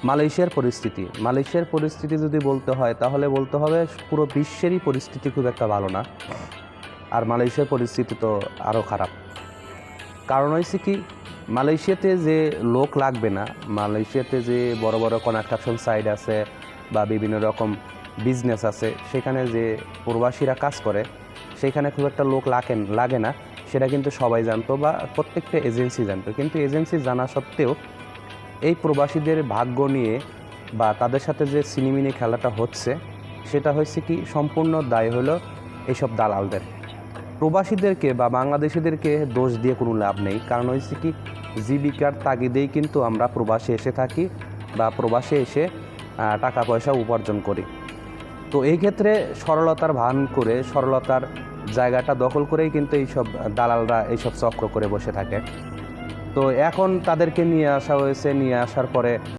মালয়েশিয়ার পরিস্থিতি যদি বলতে হয় তাহলে বলতে হবে পুরো বিশ্বেরই পরিস্থিতি খুব একটা ভালো না। আর মালয়েশিয়ার পরিস্থিতি তো আরও খারাপ। কারণ হয়েছে কি, মালয়েশিয়াতে যে লোক লাগবে না, মালয়েশিয়াতে যে বড় বড় কনস্ট্রাকশন সাইট আছে বা বিভিন্ন রকম বিজনেস আছে, সেখানে যে প্রবাসীরা কাজ করে সেখানে খুব একটা লোক লাগে না, সেটা কিন্তু সবাই জানতো বা প্রত্যেকটা এজেন্সি জানতো। কিন্তু এজেন্সি জানা সত্ত্বেও এই প্রবাসীদের ভাগ্য নিয়ে বা তাদের সাথে যে সিনিমিনি খেলাটা হচ্ছে, সেটা হয়েছে কি সম্পূর্ণ দায় হলো এইসব দালালদের। প্রবাসীদেরকে বা বাংলাদেশিদেরকে দোষ দিয়ে কোনো লাভ নেই। কারণ হয়েছে কি, জীবিকার তাগিদেই কিন্তু আমরা প্রবাসে এসে থাকি বা প্রবাসে এসে টাকা পয়সা উপার্জন করি। তো এই ক্ষেত্রে সরলতার ভান করে, সরলতার জায়গাটা দখল করেই কিন্তু এইসব দালালরা এইসব চক্র করে বসে থাকে। তো এখন তাদেরকে নিয়ে আসা হয়েছে, নিয়ে আসার পরে